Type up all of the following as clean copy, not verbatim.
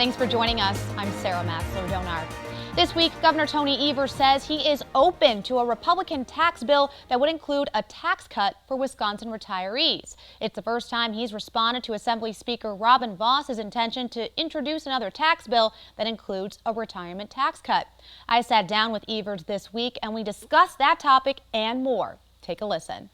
Thanks for joining us. I'm Sarah Matzler-Donar. This week, Governor Tony Evers says he is open to a Republican tax bill that would include a tax cut for Wisconsin retirees. It's the first time he's responded to Assembly Speaker Robin Voss's intention to introduce another tax bill that includes a retirement tax cut. I sat down with Evers this week and we discussed that topic and more. Take a listen.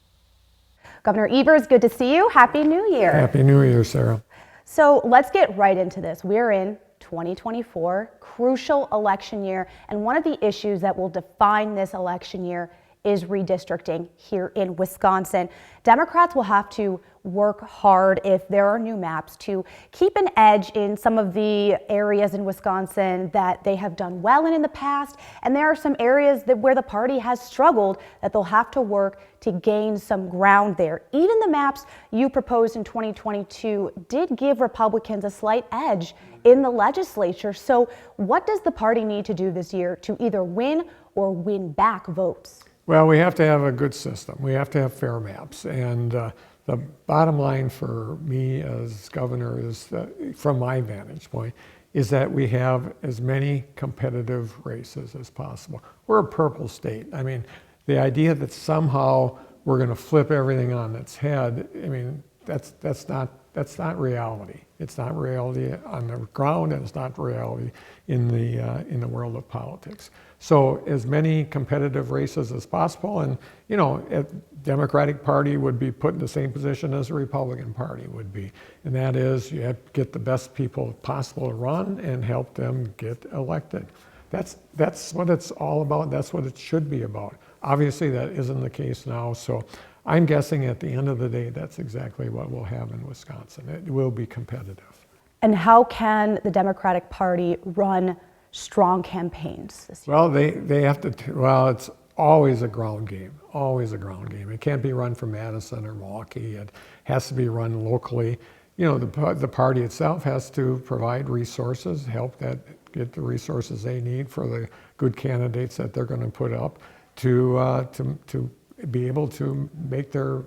Governor Evers, good to see you. Happy New Year. Happy New Year, Sarah. So let's get right into this. We're in 2024, crucial election year, and one of the issues that will define this election year is redistricting here in Wisconsin. Democrats will have to work hard if there are new maps to keep an edge in some of the areas in Wisconsin that they have done well in the past, and there are some areas where the party has struggled that they'll have to work to gain some ground there. Even the maps you proposed in 2022 did give Republicans a slight edge in the legislature. So what does the party need to do this year to either win or win back votes? Well, we have to have a good system. We have to have fair maps. And the bottom line for me as governor is, from my vantage point, is that we have as many competitive races as possible. We're a purple state. I mean, the idea that somehow we're going to flip everything on its head, I mean, that's not reality. It's not reality on the ground, and it's not reality in the world of politics. So as many competitive races as possible, and you know, a Democratic Party would be put in the same position as the Republican Party would be, and that is you have to get the best people possible to run and help them get elected. That's what it's all about. That's what it should be about. Obviously, that isn't the case now. So I'm guessing at the end of the day, that's exactly what we'll have in Wisconsin. It will be competitive. And how can the Democratic Party run strong campaigns this year? Well, they have to, well, it's always a ground game, always a ground game. It can't be run from Madison or Milwaukee. It has to be run locally. You know, the party itself has to provide resources, help that get the resources they need for the good candidates that they're going to put up to be able to make their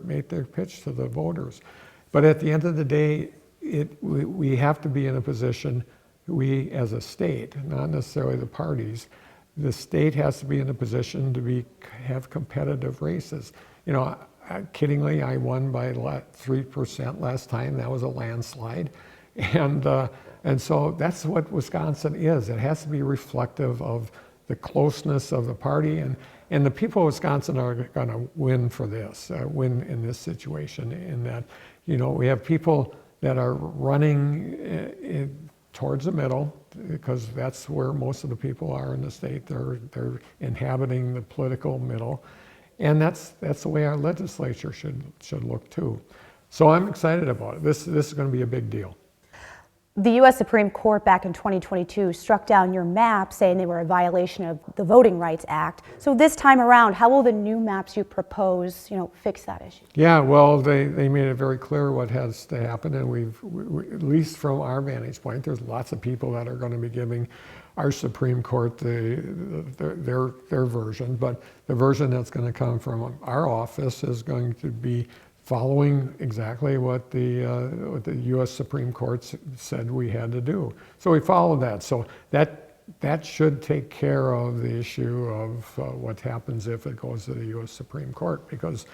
pitch to the voters. But at the end of the day, we have to be in a position, we as a state, not necessarily the parties, the state has to be in a position to have competitive races. You know, kiddingly, I won by 3% last time. That was a landslide. And so that's what Wisconsin is. It has to be reflective of the closeness of the party, and the people of Wisconsin are going to win for this, win in this situation, in that, you know, we have people that are running towards the middle, because that's where most of the people are in the state. They're inhabiting the political middle, and that's the way our legislature should look too. So I'm excited about it. This is going to be a big deal. The U.S. Supreme Court back in 2022 struck down your maps, saying they were a violation of the Voting Rights Act. So this time around, how will the new maps you propose, fix that issue? Yeah, well, they made it very clear what has to happen, and we at least from our vantage point, there's lots of people that are going to be giving our Supreme Court their version, but the version that's going to come from our office is going to be following exactly what the U.S. Supreme Court said we had to do. So we followed that. So that should take care of the issue of what happens if it goes to the U.S. Supreme Court, because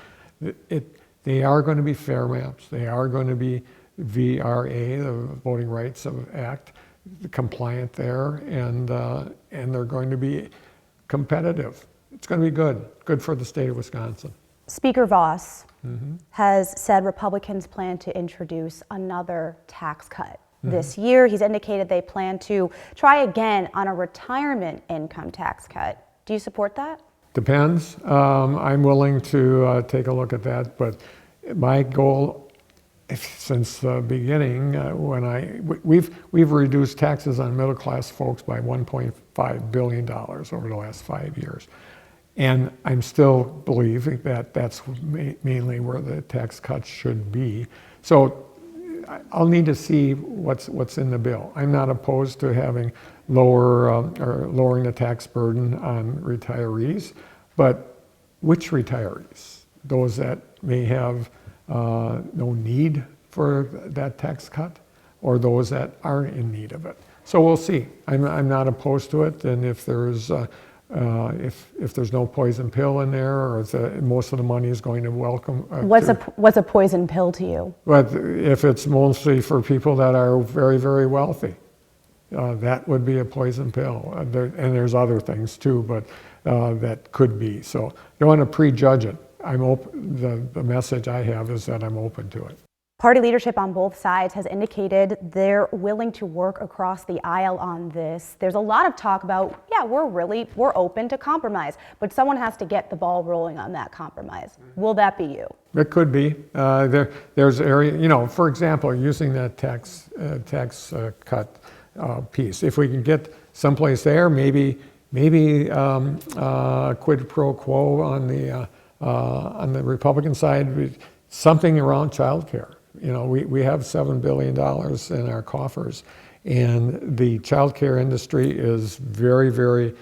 they are going to be fair maps. They are going to be VRA, the Voting Rights Act, compliant there, and they're going to be competitive. It's going to be good for the state of Wisconsin. Speaker Voss has said Republicans plan to introduce another tax cut this year. He's indicated they plan to try again on a retirement income tax cut. Do you support that? Depends. I'm willing to take a look at that, but my goal since the beginning, we've reduced taxes on middle class folks by $1.5 billion over the last 5 years. And I'm still believing that that's mainly where the tax cuts should be. So I'll need to see what's in the bill. I'm not opposed to having lowering the tax burden on retirees, but which retirees? Those that may have no need for that tax cut, or those that aren't in need of it. So we'll see. I'm not opposed to it, and if there's no poison pill in there, or if most of the money is going to welcome. What's a poison pill to you? But if it's mostly for people that are very, very wealthy, that would be a poison pill. And there's other things too, but that could be. So don't want to prejudge it. I'm open. The message I have is that I'm open to it. Party leadership on both sides has indicated they're willing to work across the aisle on this. There's a lot of talk about, yeah, we're open to compromise, but someone has to get the ball rolling on that compromise. Will that be you? It could be. There's area, for example, using that tax cut piece. If we can get someplace there, maybe quid pro quo on the Republican side, something around childcare. We have $7 billion in our coffers, and the childcare industry is very, very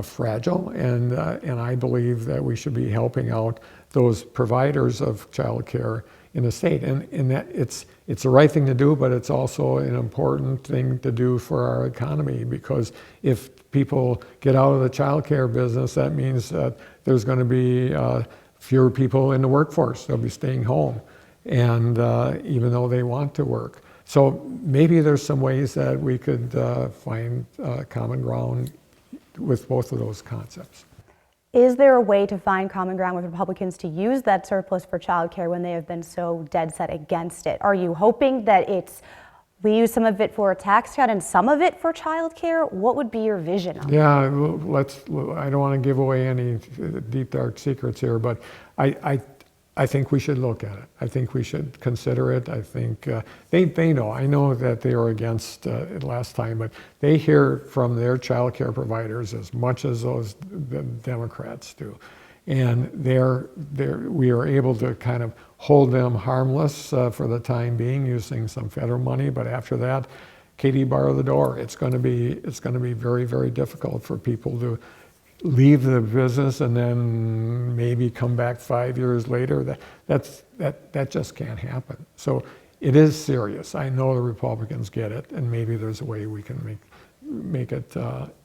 fragile, and I believe that we should be helping out those providers of childcare in the state, and that it's the right thing to do, but it's also an important thing to do for our economy, because if people get out of the childcare business, that means that there's going to be fewer people in the workforce. They'll be staying home, and even though they want to work. So maybe there's some ways that we could find common ground with both of those concepts. Is there a way to find common ground with Republicans to use that surplus for childcare when they have been so dead set against it? Are you hoping that we use some of it for a tax cut and some of it for childcare? What would be your vision on that? Yeah, I don't want to give away any deep, dark secrets here, but I think we should look at it. I think we should consider it. I think they know. I know that they were against it last time, but they hear from their child care providers as much as the Democrats do. And we are able to kind of hold them harmless for the time being using some federal money, but after that, Katie, bar the door. It's going to be very, very difficult for people to leave the business and then maybe come back 5 years later. That just can't happen. So it is serious. I know the Republicans get it, and maybe there's a way we can make it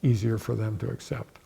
easier for them to accept.